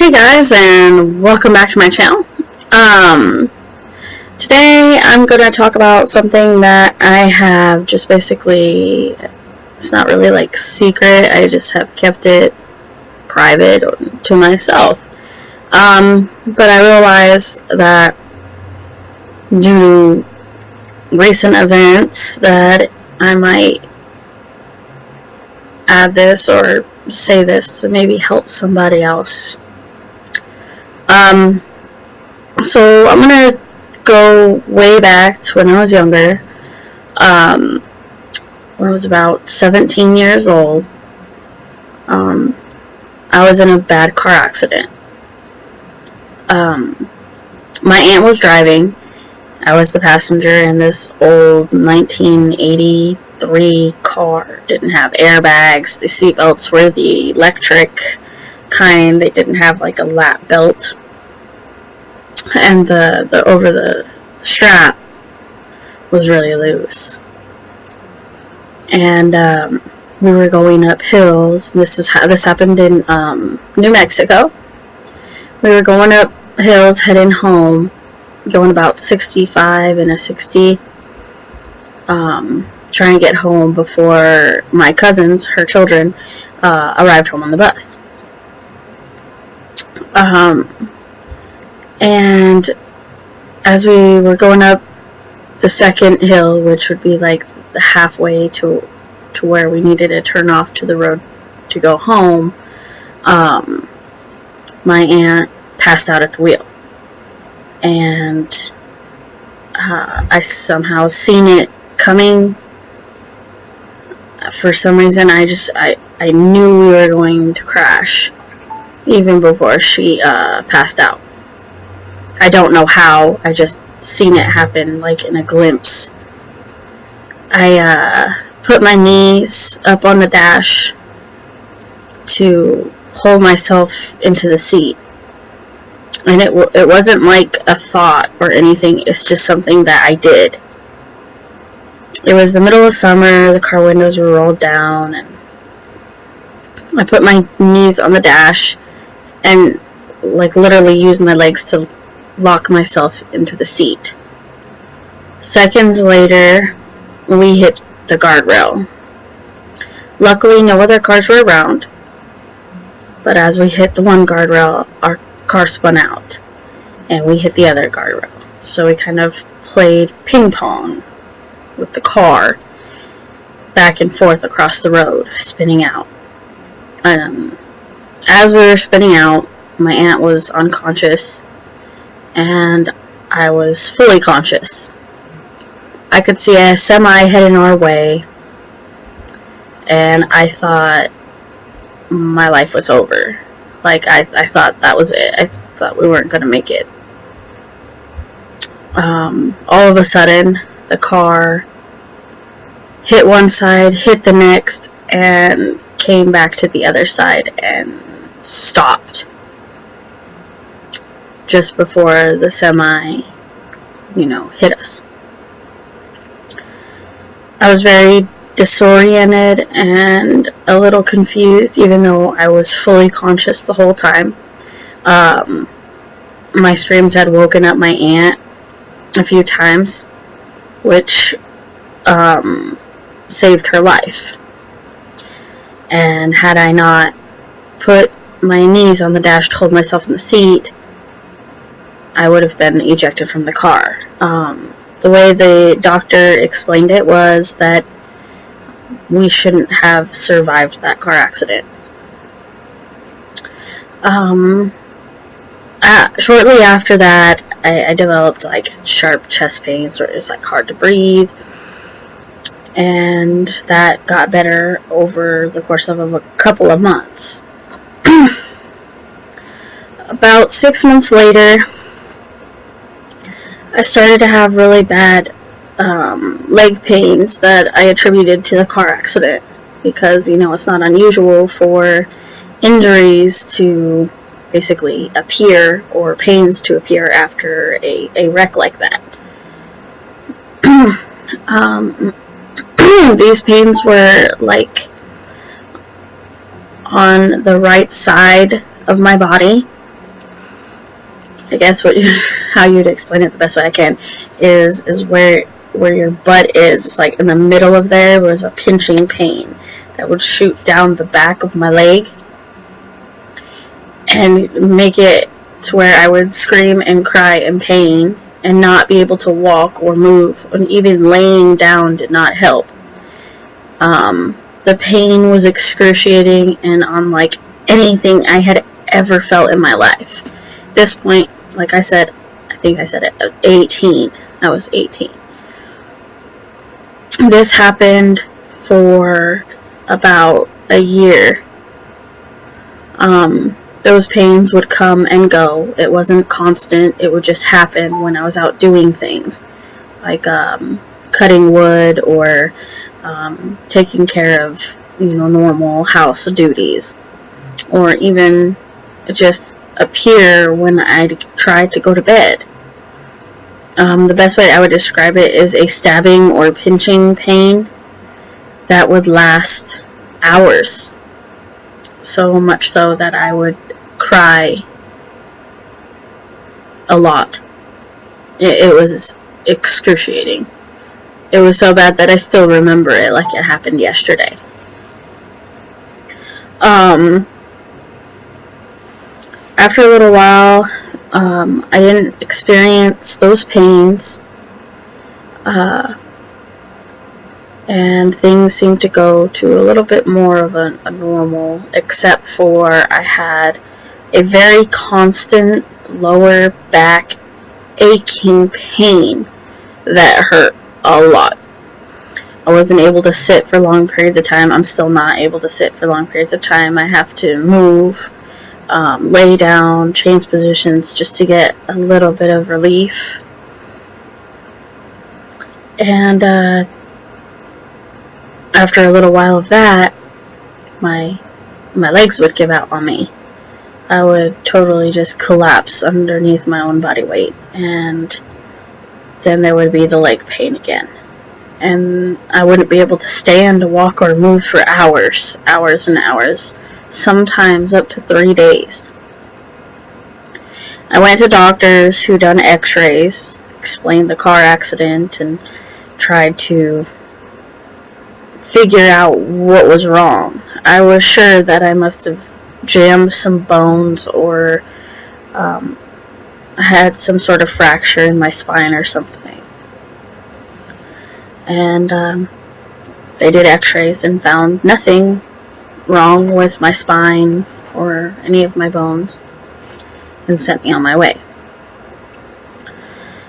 Hey guys, and welcome back to my channel. Today I'm going to talk about something that I have just basically, it's not really like secret, I just have kept it private to myself. But I realize that due to recent events that I might add this or say this to maybe help somebody else. So I'm gonna go way back to when I was younger. When I was about 17 years old, I was in a bad car accident. My aunt was driving. I was the passenger in this old 1983 car. Didn't have airbags. The seatbelts were the electric kind. They didn't have like a lap belt. And the over the strap was really loose. And we were going up hills. This happened in New Mexico. We were going up hills heading home, going about 65 and a 60, trying to get home before my cousins, her children, arrived home on the bus. And as we were going up the second hill, which would be like the halfway to where we needed to turn off to the road to go home, my aunt passed out at the wheel. And I somehow seen it coming. For some reason, I knew we were going to crash even before she passed out. I don't know how, I just seen it happen like in a glimpse. I put my knees up on the dash to hold myself into the seat. And it wasn't like a thought or anything, it's just something that I did. It was the middle of summer, the car windows were rolled down, and I put my knees on the dash and like literally used my legs to lock myself into the seat. Seconds later, we hit the guardrail. Luckily, no other cars were around, but as we hit the one guardrail, our car spun out, and we hit the other guardrail. So we kind of played ping pong with the car, back and forth across the road, spinning out. As we were spinning out, my aunt was unconscious, and I was fully conscious. I could see a semi heading our way, and I thought my life was over. Like, I thought that was it. I thought we weren't going to make it. All of a sudden, the car hit one side, hit the next, and came back to the other side and stopped just before the semi, hit us. I was very disoriented and a little confused, even though I was fully conscious the whole time. My screams had woken up my aunt a few times, which saved her life. And had I not put my knees on the dash to hold myself in the seat, I would have been ejected from the car. The way the doctor explained it was that we shouldn't have survived that car accident. Shortly after that, I developed like sharp chest pains where it was like hard to breathe, and that got better over the course of a couple of months. About 6 months later, I started to have really bad leg pains that I attributed to the car accident, because it's not unusual for injuries to basically appear, or pains to appear after a wreck like that. These pains were like on the right side of my body, I guess how you'd explain it the best way I can is where your butt is. It's like in the middle of there was a pinching pain that would shoot down the back of my leg and make it to where I would scream and cry in pain and not be able to walk or move, and even laying down did not help. The pain was excruciating and unlike anything I had ever felt in my life. At this point, like I said, I think I said it at 18. I was 18. This happened for about a year. Those pains would come and go. It wasn't constant. It would just happen when I was out doing things, like cutting wood or taking care of, normal house duties, or even just appear when I tried to go to bed. The best way I would describe it is a stabbing or pinching pain that would last hours. So much so that I would cry a lot. It was excruciating. It was so bad that I still remember it like it happened yesterday. After a little while, I didn't experience those pains, and things seemed to go to a little bit more of a normal, except for I had a very constant lower back aching pain that hurt a lot. I wasn't able to sit for long periods of time. I'm still not able to sit for long periods of time. I have to move, lay down, change positions just to get a little bit of relief. And after a little while of that, my legs would give out on me. I would totally just collapse underneath my own body weight, and then there would be the leg pain again. And I wouldn't be able to stand, walk, or move for hours and hours, sometimes up to 3 days. I went to doctors who done x-rays, explained the car accident, and tried to figure out what was wrong. I was sure that I must have jammed some bones or had some sort of fracture in my spine or something. And they did x-rays and found nothing wrong with my spine or any of my bones and sent me on my way.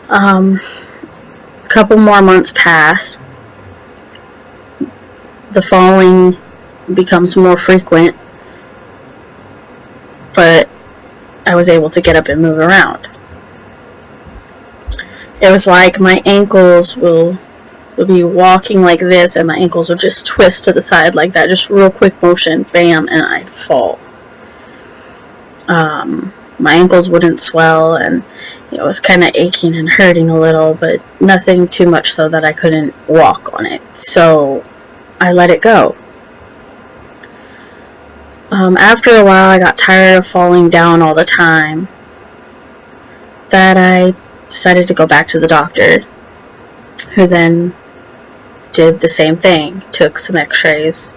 A couple more months pass. The falling becomes more frequent, but I was able to get up and move around. It was like my ankles will be walking like this, and my ankles would just twist to the side like that, just real quick motion, bam, and I'd fall. My ankles wouldn't swell, and it was kind of aching and hurting a little, but nothing too much so that I couldn't walk on it. So I let it go. After a while, I got tired of falling down all the time, that I decided to go back to the doctor, who then did the same thing, took some x-rays,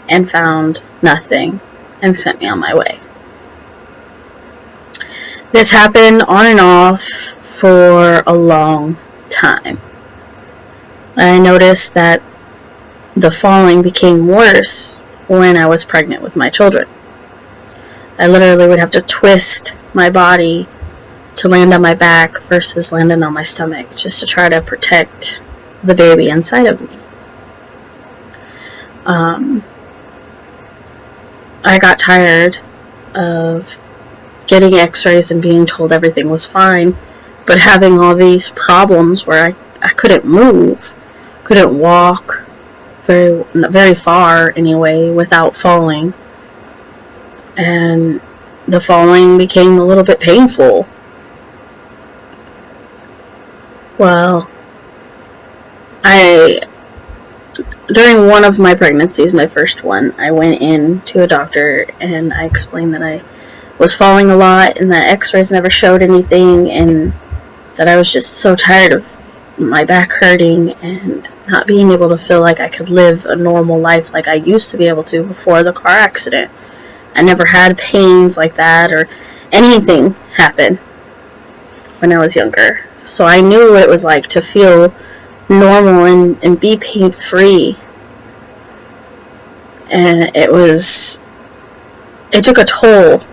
and found nothing, and sent me on my way. This happened on and off for a long time. I noticed that the falling became worse when I was pregnant with my children. I literally would have to twist my body to land on my back versus landing on my stomach, just to try to protect the baby inside of me. I got tired of getting x-rays and being told everything was fine, but having all these problems where I couldn't move, couldn't walk very far anyway without falling, and the falling became a little bit painful. Well, during one of my pregnancies, my first one, I went in to a doctor and I explained that I was falling a lot, and the x-rays never showed anything, and that I was just so tired of my back hurting and not being able to feel like I could live a normal life like I used to be able to before the car accident. I never had pains like that or anything happen when I was younger. So I knew what it was like to feel normal and be pain-free. And it took a toll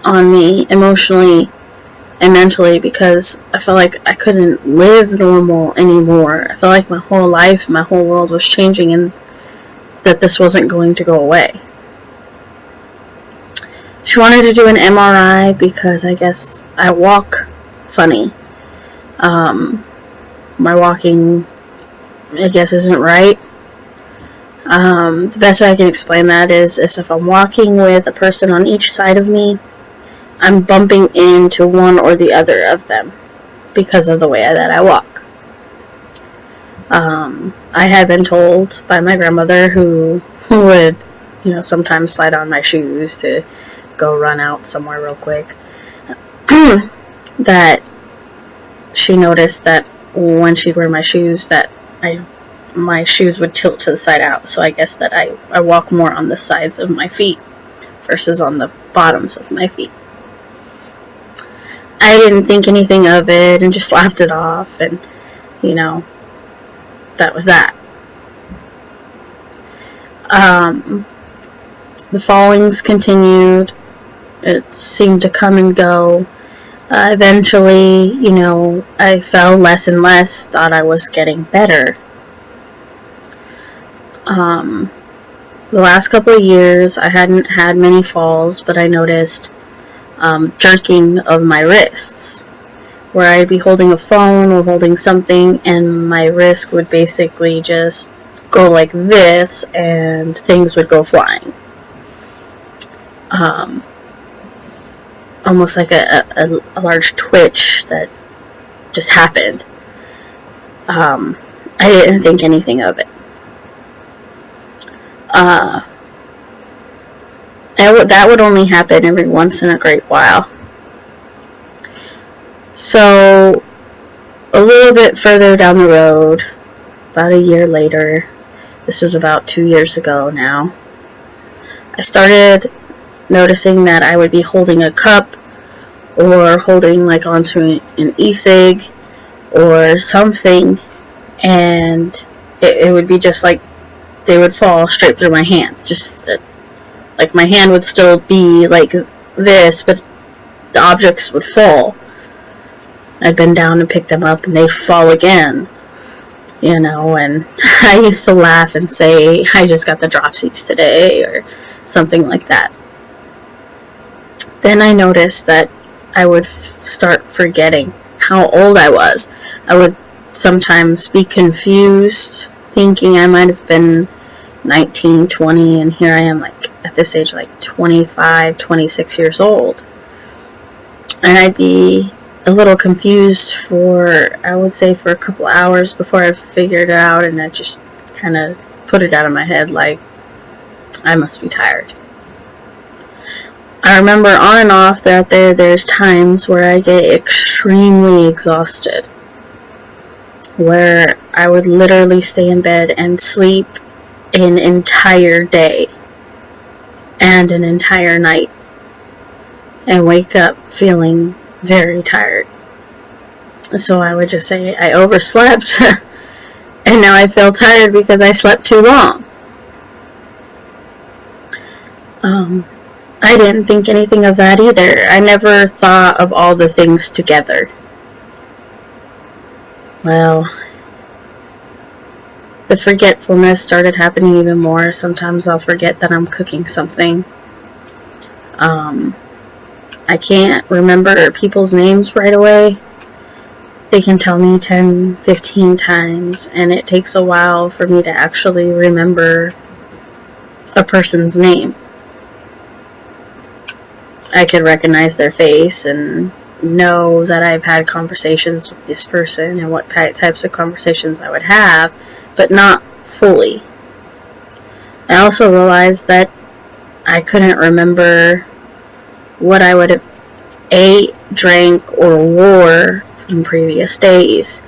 on me emotionally and mentally, because I felt like I couldn't live normal anymore. I felt like my whole life, my whole world was changing, and that this wasn't going to go away. She wanted to do an MRI because I guess I walk funny. My walking, I guess, isn't right. The best way I can explain that is if I'm walking with a person on each side of me, I'm bumping into one or the other of them because of the way that I walk. I had been told by my grandmother, who would, sometimes slide on my shoes to go run out somewhere real quick, that she noticed that when she'd wear my shoes, that my shoes would tilt to the side out. So I guess that I walk more on the sides of my feet versus on the bottoms of my feet. I didn't think anything of it and just laughed it off, and that was that. The fallings continued. It seemed to come and go. Eventually, I fell less and less, thought I was getting better. The last couple of years, I hadn't had many falls, but I noticed jerking of my wrists, where I'd be holding a phone or holding something, and my wrist would basically just go like this, and things would go flying. Almost like a large twitch that just happened. I didn't think anything of it. That would only happen every once in a great while. So, a little bit further down the road, about a year later, this was about 2 years ago now, I started noticing that I would be holding a cup or holding like onto an e-cig or something, and it would be just like they would fall straight through my hand. Just like my hand would still be like this, but the objects would fall. I'd bend down and pick them up, and they'd fall again. And I used to laugh and say, I just got the dropsies today, or something like that. Then I noticed that I would start forgetting how old I was. I would sometimes be confused, thinking I might have been 19, 20, and here I am, like, at this age, like 25, 26 years old. And I'd be a little confused I would say for a couple hours before I figured it out, and I just kind of put it out of my head, like, I must be tired. I remember on and off that there's times where I get extremely exhausted, where I would literally stay in bed and sleep an entire day and an entire night and wake up feeling very tired. So I would just say I overslept and now I feel tired because I slept too long. I didn't think anything of that either. I never thought of all the things together. Well, the forgetfulness started happening even more. Sometimes I'll forget that I'm cooking something. I can't remember people's names right away. They can tell me 10, 15 times, and it takes a while for me to actually remember a person's name. I could recognize their face and know that I've had conversations with this person and what types of conversations I would have, but not fully. I also realized that I couldn't remember what I would have ate, drank, or wore from previous days.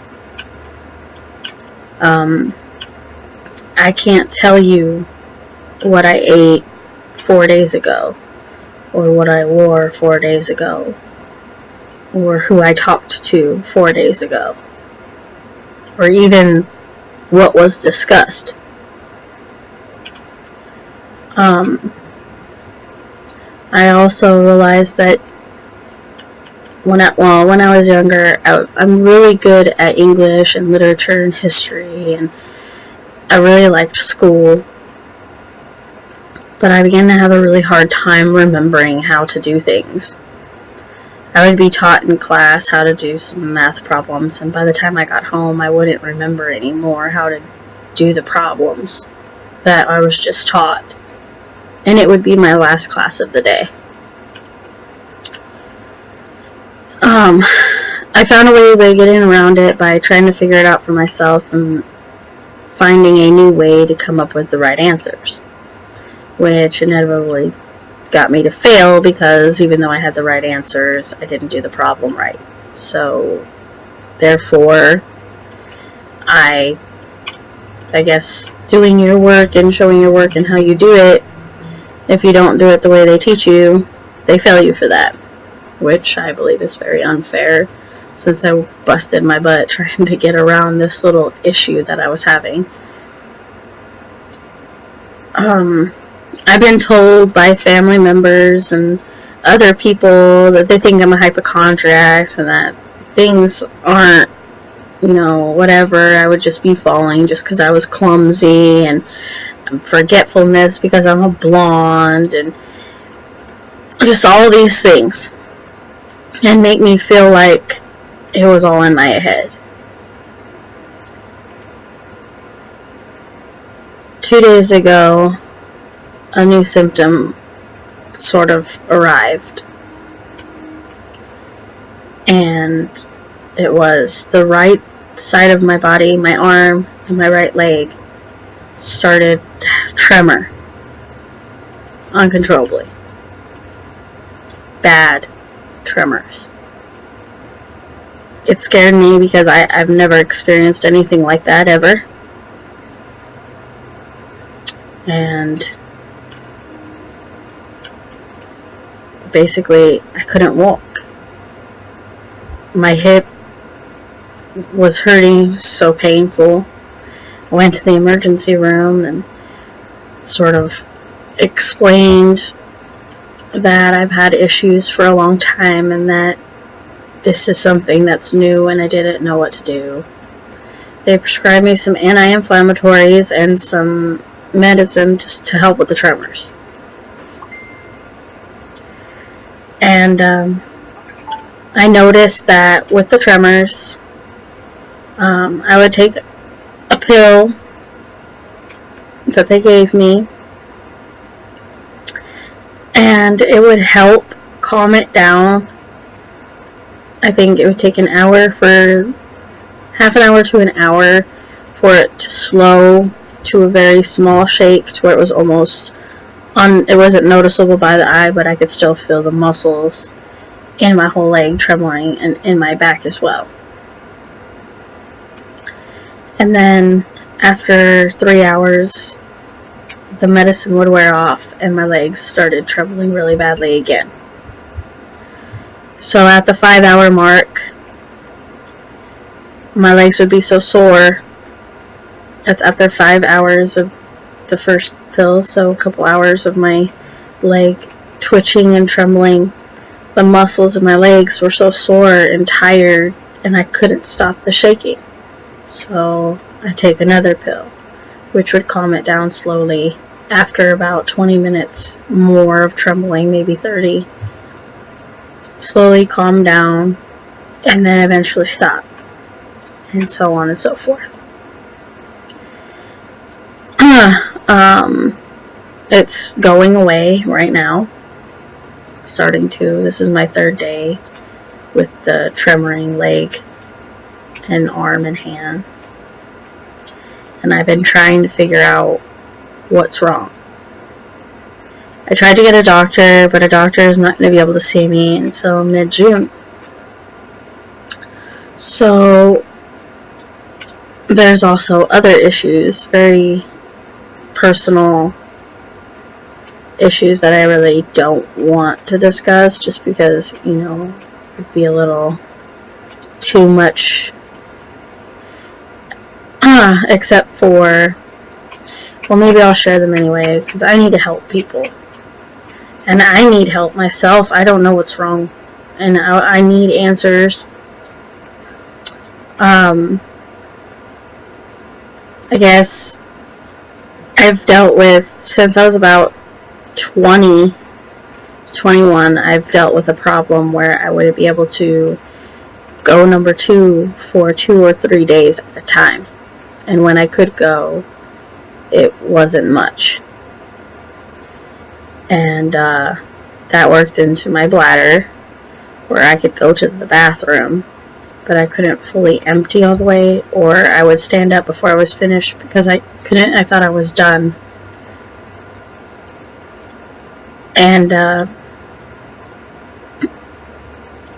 I can't tell you what I ate 4 days ago, or what I wore 4 days ago, or who I talked to 4 days ago, or even what was discussed. I also realized that when I was younger, I'm really good at English and literature and history, and I really liked school. But I began to have a really hard time remembering how to do things. I would be taught in class how to do some math problems, and by the time I got home, I wouldn't remember anymore how to do the problems that I was just taught. And it would be my last class of the day. I found a way of getting around it by trying to figure it out for myself and finding a new way to come up with the right answers, which inevitably got me to fail because even though I had the right answers, I didn't do the problem right. So, therefore, I guess doing your work and showing your work and how you do it, if you don't do it the way they teach you, they fail you for that, which I believe is very unfair since I busted my butt trying to get around this little issue that I was having. I've been told by family members and other people that they think I'm a hypochondriac and that things aren't, whatever. I would just be falling just because I was clumsy, and forgetfulness because I'm a blonde, and just all these things, and make me feel like it was all in my head. 2 days ago, a new symptom sort of arrived, and it was the right side of my body, my arm and my right leg started tremor uncontrollably. Bad tremors. It scared me because I've never experienced anything like that ever. And basically, I couldn't walk. My hip was hurting, so painful. I went to the emergency room and sort of explained that I've had issues for a long time and that this is something that's new and I didn't know what to do. They prescribed me some anti-inflammatories and some medicine just to help with the tremors. And I noticed that with the tremors, I would take a pill that they gave me, and it would help calm it down. I think it would take half an hour to an hour for it to slow to a very small shake to where it was almost it wasn't noticeable by the eye, but I could still feel the muscles in my whole leg trembling and in my back as well. And then after 3 hours, the medicine would wear off and my legs started trembling really badly again. So at the 5-hour mark, my legs would be so sore. That's after 5 hours of the first pill, so a couple hours of my leg twitching and trembling. The muscles of my legs were so sore and tired, and I couldn't stop the shaking. So I take another pill, which would calm it down slowly. After about 20 minutes more of trembling, maybe 30, slowly calm down, and then eventually stop, and so on and so forth. It's going away right now. This is my 3rd day with the tremoring leg and arm and hand. And I've been trying to figure out what's wrong. I tried to get a doctor, but a doctor is not going to be able to see me until mid-June. So there's also other issues, very personal issues that I really don't want to discuss, just because, it'd be a little too much. Except for, well, maybe I'll share them anyway, because I need to help people. And I need help myself. I don't know what's wrong. And I need answers. I guess I've dealt with, since I was about 20, 21, I've dealt with a problem where I wouldn't be able to go number 2 for 2 or 3 days at a time. And when I could go, it wasn't much. And that worked into my bladder, where I could go to the bathroom, but I couldn't fully empty all the way, or I would stand up before I was finished because I couldn't. I thought I was done. And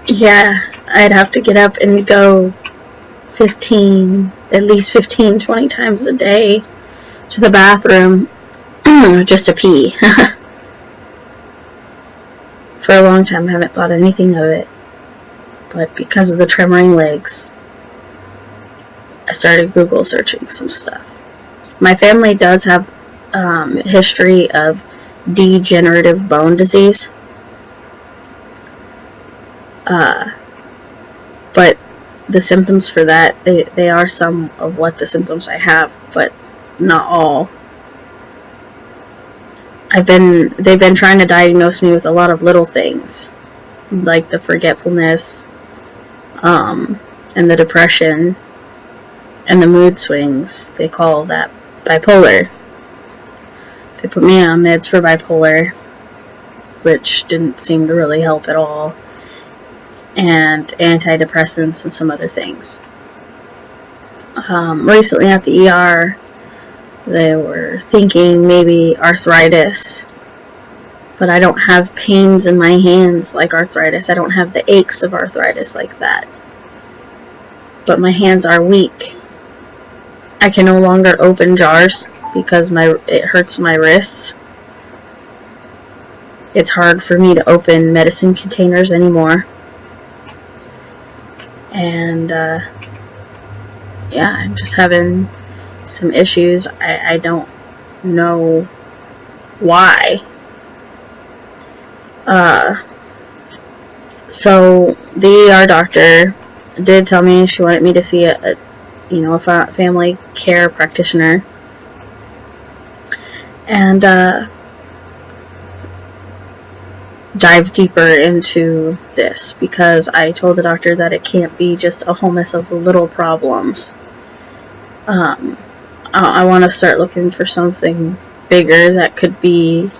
yeah, I'd have to get up and go at least 15, 20 times a day to the bathroom just to pee. For a long time, I haven't thought anything of it, but because of the tremoring legs, I started Google searching some stuff. My family does have a history of degenerative bone disease, but the symptoms for that, they are some of what the symptoms I have, but not all. They've been trying to diagnose me with a lot of little things, like the forgetfulness, and the depression, and the mood swings. They call that bipolar. They put me on meds for bipolar, which didn't seem to really help at all, and antidepressants and some other things. Recently at the ER, they were thinking maybe arthritis, but I don't have pains in my hands like arthritis. I don't have the aches of arthritis like that. But my hands are weak. I can no longer open jars because it hurts my wrists. It's hard for me to open medicine containers anymore. And yeah, I'm just having some issues. I don't know why. So the ER doctor did tell me she wanted me to see a family care practitioner, and dive deeper into this, because I told the doctor that it can't be just a whole mess of little problems. I want to start looking for something bigger that could be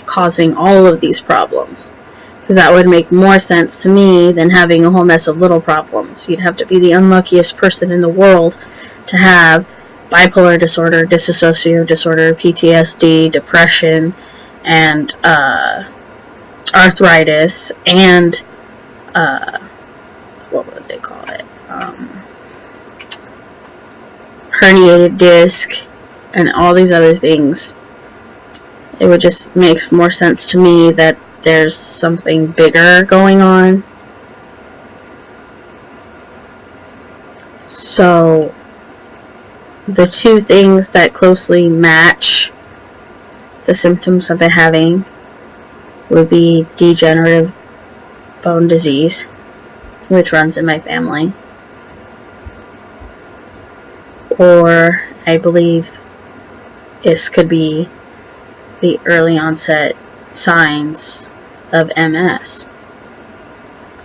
causing all of these problems, because that would make more sense to me than having a whole mess of little problems. You'd have to be the unluckiest person in the world to have bipolar disorder, dissociative disorder, PTSD, depression, and arthritis, and what would they call it? Herniated disc, and all these other things. It would just make more sense to me that there's something bigger going on. So the two things that closely match the symptoms I've been having would be degenerative bone disease, which runs in my family, or I believe this could be the early onset signs of MS.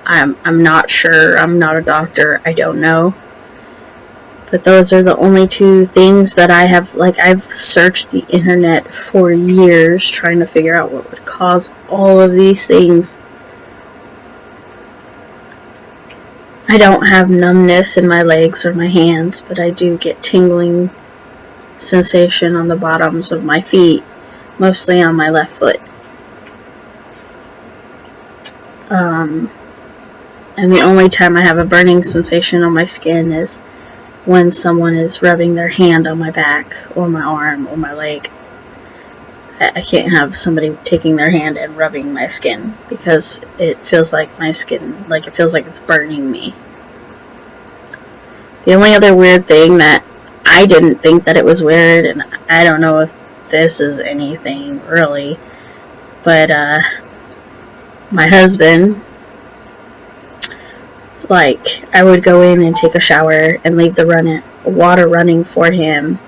I'm not sure. I'm not a doctor. I don't know. But those are the only two things that I have. I've searched the internet for years trying to figure out what would cause all of these things. I don't have numbness in my legs or my hands, but I do get tingling sensation on the bottoms of my feet, mostly on my left foot. And the only time I have a burning sensation on my skin is when someone is rubbing their hand on my back or my arm or my leg. I can't have somebody taking their hand and rubbing my skin because it feels like my skin, like it feels like it's burning me. The only other weird thing that I didn't think that it was weird, and I don't know if this is anything really, but my husband, like, I would go in and take a shower and leave the water running for him,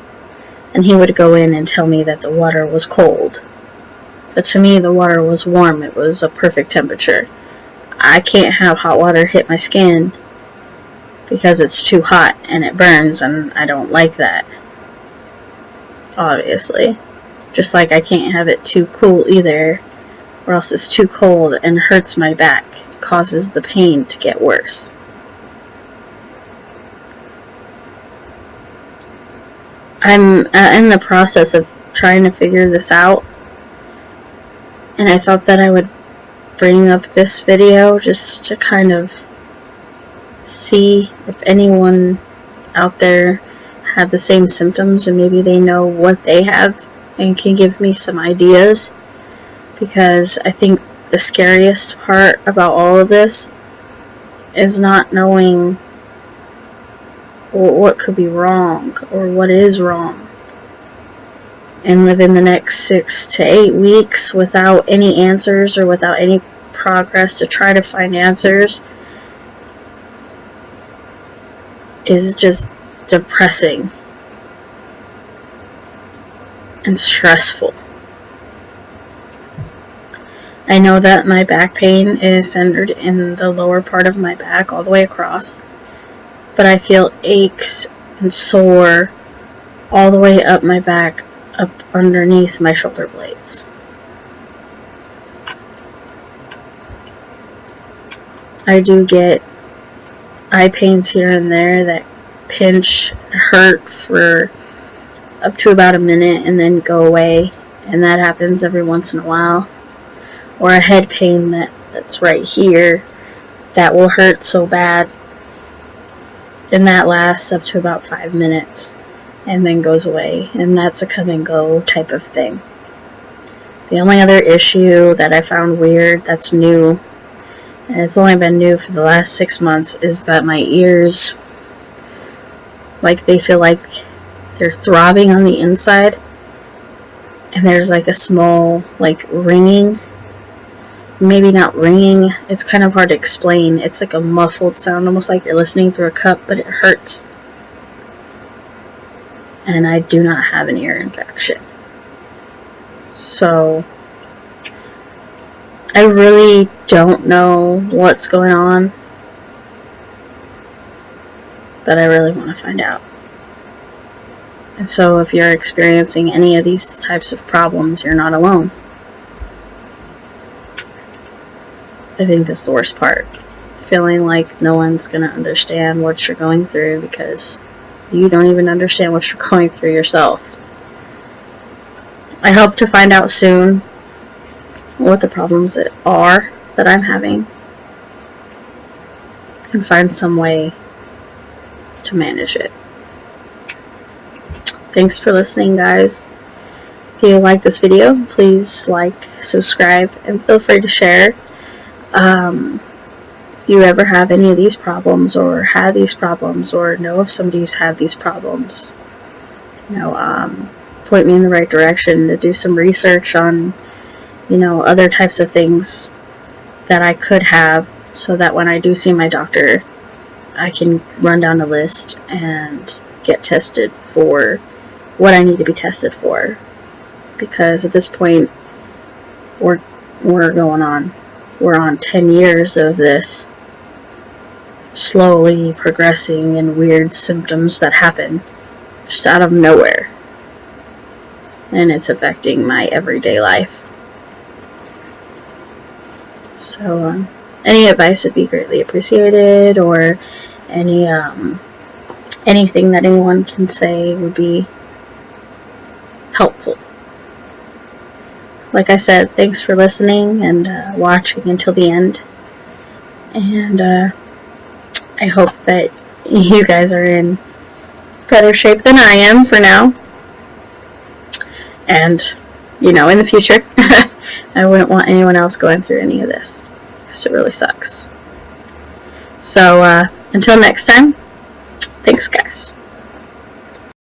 and he would go in and tell me that the water was cold. But to me, the water was warm. It was a perfect temperature. I can't have hot water hit my skin because it's too hot and it burns, and I don't like that, obviously. Just like I can't have it too cool either, or else it's too cold and hurts my back. It causes the pain to get worse. I'm in the process of trying to figure this out, and I thought that I would bring up this video just to kind of see if anyone out there had the same symptoms and maybe they know what they have and can give me some ideas, because I think the scariest part about all of this is not knowing what could be wrong or what is wrong, and living the next 6 to 8 weeks without any answers or without any progress to try to find answers is just depressing and stressful. I know that my back pain is centered in the lower part of my back all the way across, but I feel aches and sore all the way up my back, up underneath my shoulder blades. I do get eye pains here and there that pinch, hurt for up to about a minute and then go away, and that happens every once in a while. Or a head pain that's right here that will hurt so bad, and that lasts up to about 5 minutes and then goes away, and that's a come and go type of thing. The only other issue that I found weird that's new, and it's only been new for the last 6 months, is that my ears, like, they feel like they're throbbing on the inside, and there's like a small, like, ringing. Maybe not ringing, it's kind of hard to explain. It's like a muffled sound, almost like you're listening through a cup, but it hurts. And I do not have an ear infection. So I really don't know what's going on, but I really want to find out. And so if you're experiencing any of these types of problems, you're not alone. I think that's the worst part. Feeling like no one's going to understand what you're going through because you don't even understand what you're going through yourself. I hope to find out soon what the problems are that I'm having and find some way to manage it. Thanks for listening, guys. If you like this video, please like, subscribe, and feel free to share. If you ever have any of these problems or had these problems or know of somebody who's had these problems, point me in the right direction to do some research on, other types of things that I could have, so that when I do see my doctor, I can run down a list and get tested for what I need to be tested for. Because at this point, we're on 10 years of this slowly progressing and weird symptoms that happen just out of nowhere. And it's affecting my everyday life. So, any advice would be greatly appreciated, or anything that anyone can say would be helpful. Like I said, thanks for listening and watching until the end. And I hope that you guys are in better shape than I am for now. And, in the future, I wouldn't want anyone else going through any of this, because it really sucks. So, until next time, thanks, guys.